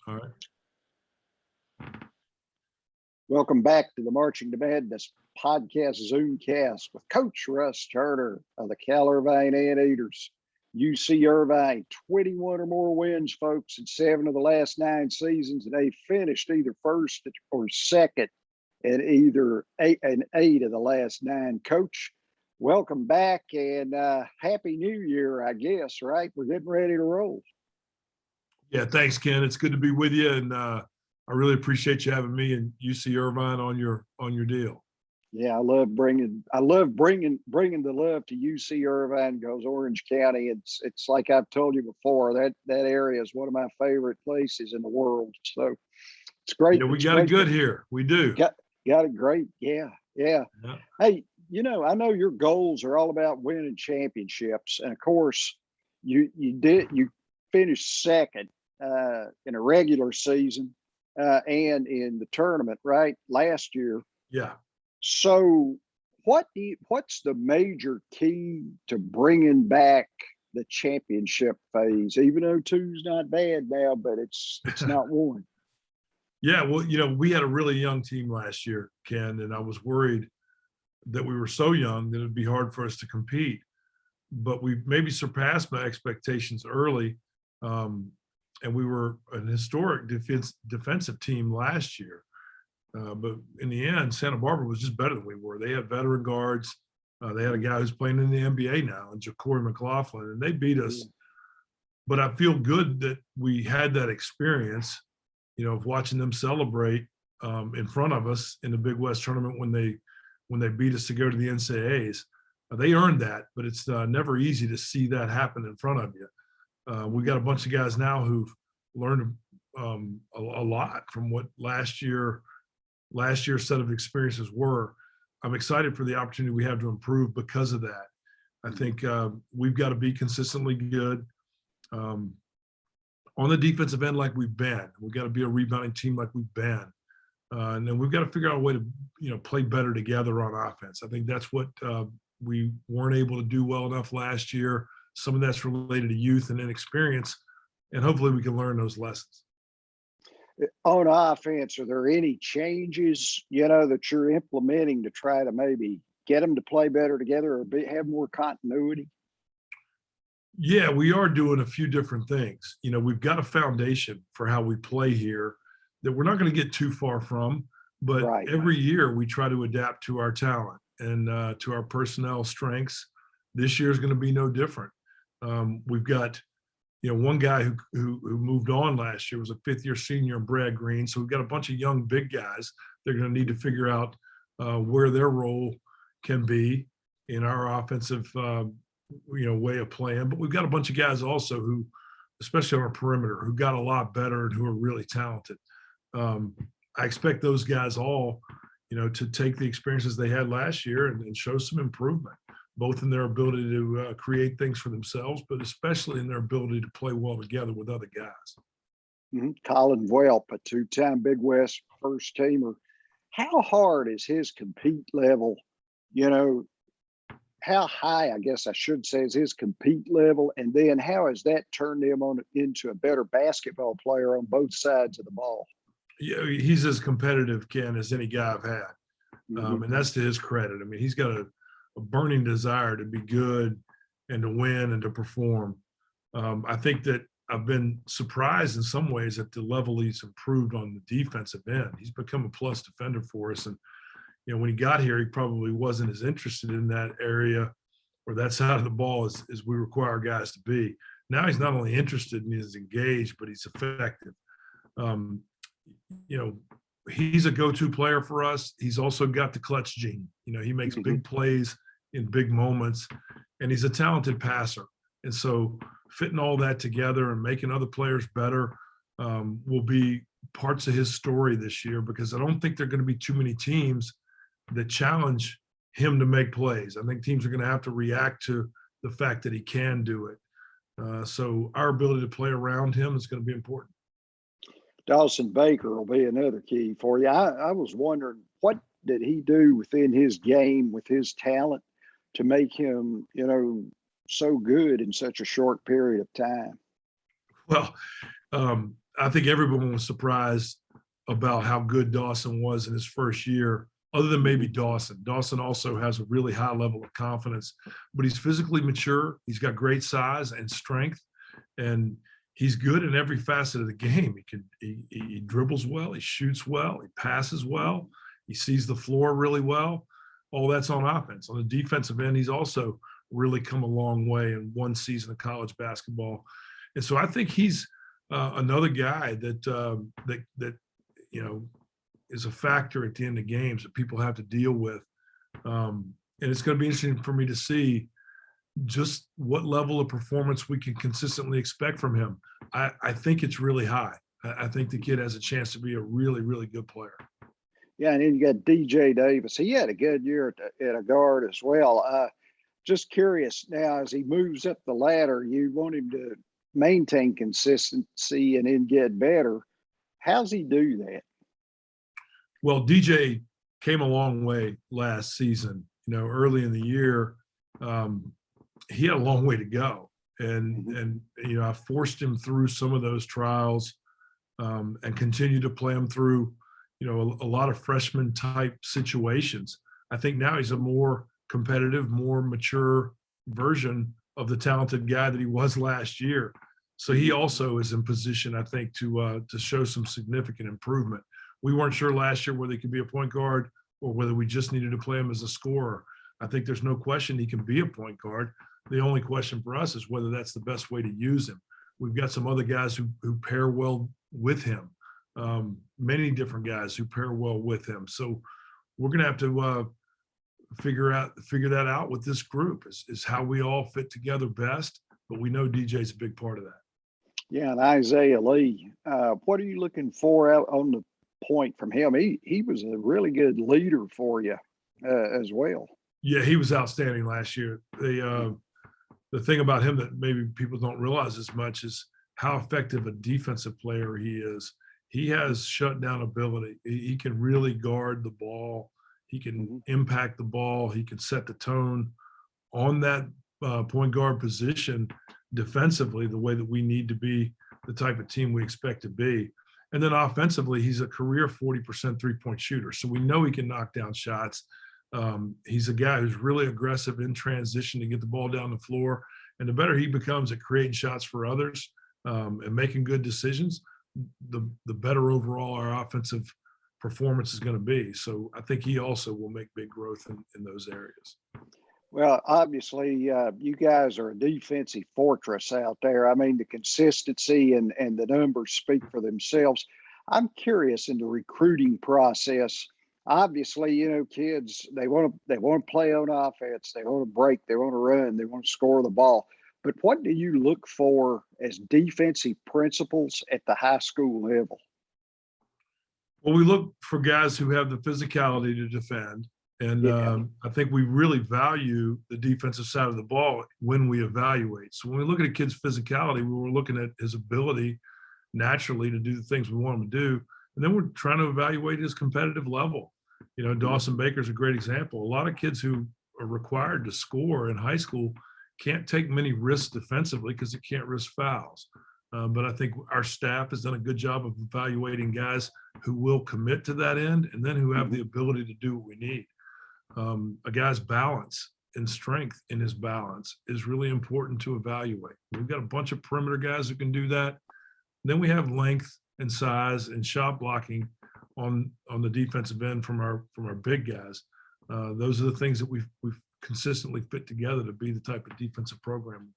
All right. Welcome back to the Marching to Madness podcast Zoomcast with Coach Russ Turner of the Irvine Anteaters. UC Irvine, 21 or more wins, folks, in 7 of the last 9 seasons, and they finished either first or second in either 8 of the last 9. Coach, welcome back and Happy New Year, I guess, right? We're getting ready to roll. Yeah, thanks, Ken. It's good to be with you, and I really appreciate you having me and UC Irvine on your deal. Yeah, I love bringing the love to UC Irvine because Orange County. It's like I've told you before, that area is one of my favorite places in the world. So it's great. Yeah, we got it good here. We do. Got it great. Yeah. Hey, I know your goals are all about winning championships, and of course, you finished second in a regular season and in the tournament, right, last year. Yeah. So what's the major key to bringing back the championship phase, even though 2's not bad now, but it's not 1? Yeah, well, we had a really young team last year, Ken, and I was worried that we were so young that it'd be hard for us to compete. But we maybe surpassed my expectations early. And we were an historic defensive team last year. But in the end, Santa Barbara was just better than we were. They had veteran guards. They had a guy who's playing in the NBA now, and Ja'Cory McLaughlin, and they beat us. But I feel good that we had that experience, of watching them celebrate in front of us in the Big West tournament when they beat us to go to the NCAAs. They earned that, but it's never easy to see that happen in front of you. We got a bunch of guys now who've learned a lot from what last year's set of experiences were. I'm excited for the opportunity we have to improve because of that. I think we've got to be consistently good on the defensive end like we've been. We've got to be a rebounding team like we've been. And then we've got to figure out a way to, play better together on offense. I think that's what we weren't able to do well enough last year. Some of that's related to youth and inexperience, and hopefully we can learn those lessons. On offense, are there any changes, that you're implementing to try to maybe get them to play better together or have more continuity? Yeah, we are doing a few different things. We've got a foundation for how we play here that we're not going to get too far from, but every year we try to adapt to our talent and to our personnel strengths. This year is going to be no different. We've got, one guy who moved on last year was a 5th-year senior, Brad Green. So we've got a bunch of young big guys. They're going to need to figure out where their role can be in our offensive, way of playing. But we've got a bunch of guys also who, especially on our perimeter, who got a lot better and who are really talented. I expect those guys all, to take the experiences they had last year and show some improvement, both in their ability to create things for themselves, but especially in their ability to play well together with other guys. Collin Welp, a 2-time Big West first teamer. How hard is his compete level? How high, I guess I should say, is his compete level? And then how has that turned him into a better basketball player on both sides of the ball? Yeah, he's as competitive, Ken, as any guy I've had. And that's to his credit. I mean, he's got a burning desire to be good and to win and to perform. I think that I've been surprised in some ways at the level he's improved on the defensive end. He's become a plus defender for us. And, when he got here, he probably wasn't as interested in that area or that side of the ball as we require guys to be. Now he's not only interested and he's engaged, but he's effective. He's a go-to player for us. He's also got the clutch gene. He makes big plays in big moments, and he's a talented passer. And so fitting all that together and making other players better will be parts of his story this year, because I don't think there are going to be too many teams that challenge him to make plays. I think teams are going to have to react to the fact that he can do it. So our ability to play around him is going to be important. Dawson Baker will be another key for you. I was wondering, what did he do within his game with his talent to make him, so good in such a short period of time? Well, I think everyone was surprised about how good Dawson was in his first year, other than maybe Dawson. Dawson also has a really high level of confidence, but he's physically mature. He's got great size and strength, and he's good in every facet of the game. He dribbles well, he shoots well, he passes well, he sees the floor really well. All that's on offense. On the defensive end, he's also really come a long way in one season of college basketball, and so I think he's another guy that is a factor at the end of games that people have to deal with. And it's going to be interesting for me to see just what level of performance we can consistently expect from him. I think it's really high. I think the kid has a chance to be a really, really good player. Yeah, and then you got DJ Davis. He had a good year at a guard as well. Just curious now, as he moves up the ladder, you want him to maintain consistency and then get better. How's he do that? Well, DJ came a long way last season. Early in the year, he had a long way to go, and I forced him through some of those trials, and continued to play him through a lot of freshman type situations. I think now he's a more competitive, more mature version of the talented guy that he was last year. So he also is in position, I think, to show some significant improvement. We weren't sure last year whether he could be a point guard or whether we just needed to play him as a scorer. I think there's no question he can be a point guard. The only question for us is whether that's the best way to use him. We've got some other guys who pair well with him, many different guys who pair well with him. So we're going to have to figure that out with this group is how we all fit together best. But we know DJ's a big part of that. Yeah, and Isaiah Lee, what are you looking for out on the point from him? He was a really good leader for you as well. Yeah, he was outstanding last year. The thing about him that maybe people don't realize as much is how effective a defensive player he is. He has shutdown ability. He can really guard the ball. He can impact the ball. He can set the tone on that point guard position defensively the way that we need to be the type of team we expect to be. And then offensively, he's a career 40% three-point shooter. So we know he can knock down shots. He's a guy who's really aggressive in transition to get the ball down the floor. And the better he becomes at creating shots for others and making good decisions, the better overall our offensive performance is going to be. So I think he also will make big growth in those areas. Well, obviously, you guys are a defensive fortress out there. I mean, the consistency and the numbers speak for themselves. I'm curious in the recruiting process. Obviously, kids, they want to play on offense. They want to break. They want to run. They want to score the ball. But what do you look for as defensive principles at the high school level? Well, we look for guys who have the physicality to defend. And I think we really value the defensive side of the ball when we evaluate. So when we look at a kid's physicality, we were looking at his ability naturally to do the things we want him to do. And then we're trying to evaluate his competitive level. Dawson Baker is a great example. A lot of kids who are required to score in high school can't take many risks defensively because they can't risk fouls. But I think our staff has done a good job of evaluating guys who will commit to that end and then who have the ability to do what we need. A guy's balance and strength in his balance is really important to evaluate. We've got a bunch of perimeter guys who can do that. Then we have length and size and shot blocking on the defensive end from our big guys. Those are the things that we've consistently fit together to be the type of defensive program.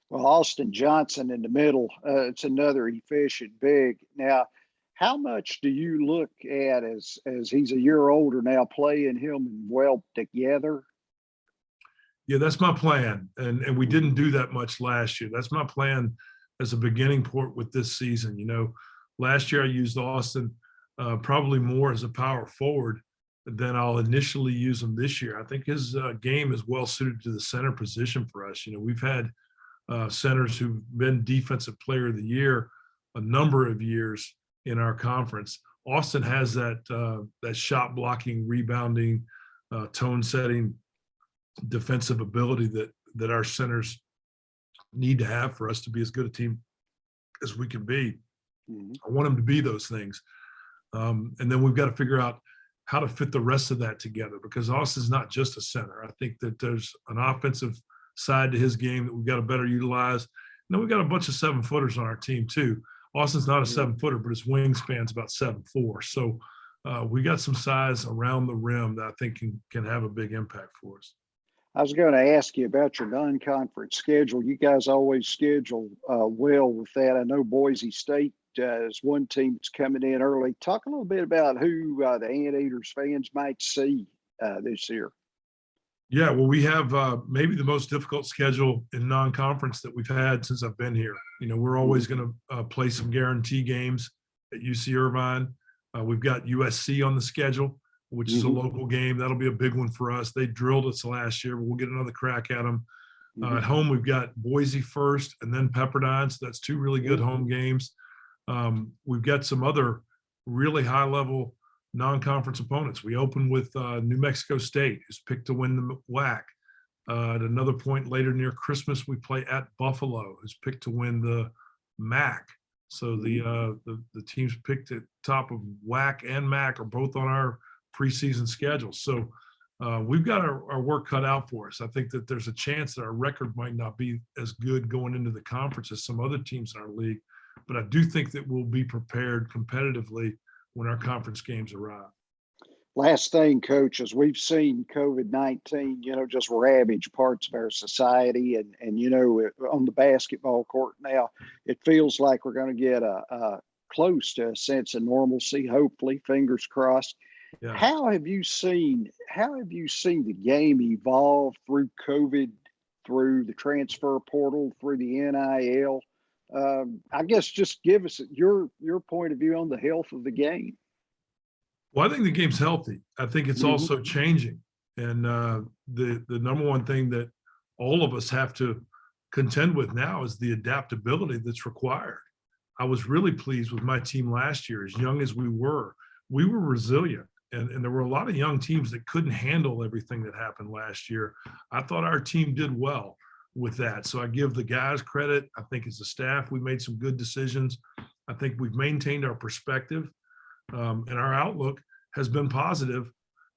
Well, Austin Johnson in the middle, it's another efficient big. Now, how much do you look at as he's a year older now, playing him and Welp together? Yeah, that's my plan. And we didn't do that much last year. That's my plan as a beginning point with this season. Last year I used Austin probably more as a power forward than I'll initially use him this year. I think his game is well suited to the center position for us. We've had centers who've been defensive player of the year a number of years in our conference. Austin has that shot blocking, rebounding, tone setting, defensive ability that our centers need to have for us to be as good a team as we can be. Mhm. I want them to be those things. And then we've got to figure out how to fit the rest of that together, because Austin's not just a center. I think that there's an offensive side to his game that we've got to better utilize. And then we've got a bunch of 7-footers on our team too. Austin's not a 7-footer, but his wingspan's about 7'4". So we got some size around the rim that I think can have a big impact for us. I was going to ask you about your non-conference schedule. You guys always schedule well with that. I know Boise State is one team that's coming in early. Talk a little bit about who the Anteaters fans might see this year. Yeah, well, we have maybe the most difficult schedule in non-conference that we've had since I've been here. You know, we're always going to play some guarantee games at UC Irvine. We've got USC on the schedule, which is a local game. That'll be a big one for us. They drilled us last year, but we'll get another crack at them. At home, we've got Boise first and then Pepperdine. So that's 2 really good home games. We've got some other really high-level non-conference opponents. We open with New Mexico State, who's picked to win the WAC. At another point later near Christmas, we play at Buffalo, who's picked to win the MAC. So the teams picked at top of WAC and MAC are both on our preseason schedule. So we've got our work cut out for us. I think that there's a chance that our record might not be as good going into the conference as some other teams in our league, but I do think that we'll be prepared competitively when our conference games arrive. Last thing, Coach, as we've seen COVID-19, just ravage parts of our society, and on the basketball court now, it feels like we're going to get a close to a sense of normalcy. Hopefully, fingers crossed. Yeah. How have you seen the game evolve through COVID, through the transfer portal, through the NIL? I guess just give us your point of view on the health of the game. Well, I think the game's healthy. I think it's also changing. And the number one thing that all of us have to contend with now is the adaptability that's required. I was really pleased with my team last year. As young as we were resilient. And there were a lot of young teams that couldn't handle everything that happened last year. I thought our team did well with that. So I give the guys credit. I think as a staff, we made some good decisions. I think we've maintained our perspective, and our outlook has been positive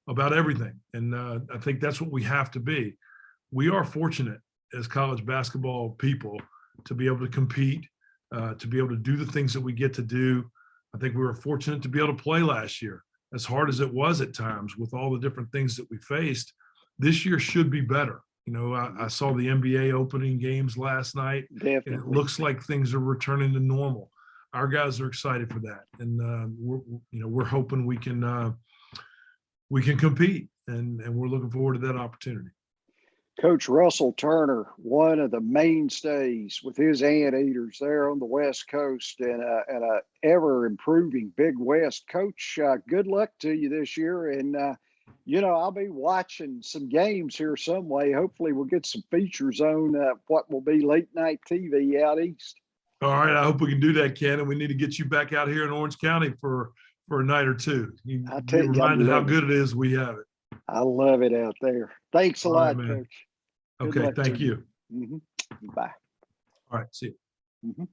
about everything. And I think that's what we have to be. We are fortunate as college basketball people to be able to compete, to be able to do the things that we get to do. I think we were fortunate to be able to play last year, as hard as it was at times with all the different things that we faced. This year should be better. I saw the NBA opening games last night. Definitely. And it looks like things are returning to normal. Our guys are excited for that, and we're hoping we can compete, and we're looking forward to that opportunity. Coach Russell Turner, one of the mainstays with his Anteaters there on the West Coast, and a ever improving Big West. Coach, good luck to you this year, and I'll be watching some games here some way. Hopefully, we'll get some features on what will be late night TV out east. All right, I hope we can do that, Ken. And we need to get you back out here in Orange County for a night or two. You be reminded how good it is we have it. I love it out there. Thanks a lot, Coach. Okay, thank you. Bye. All right, see you.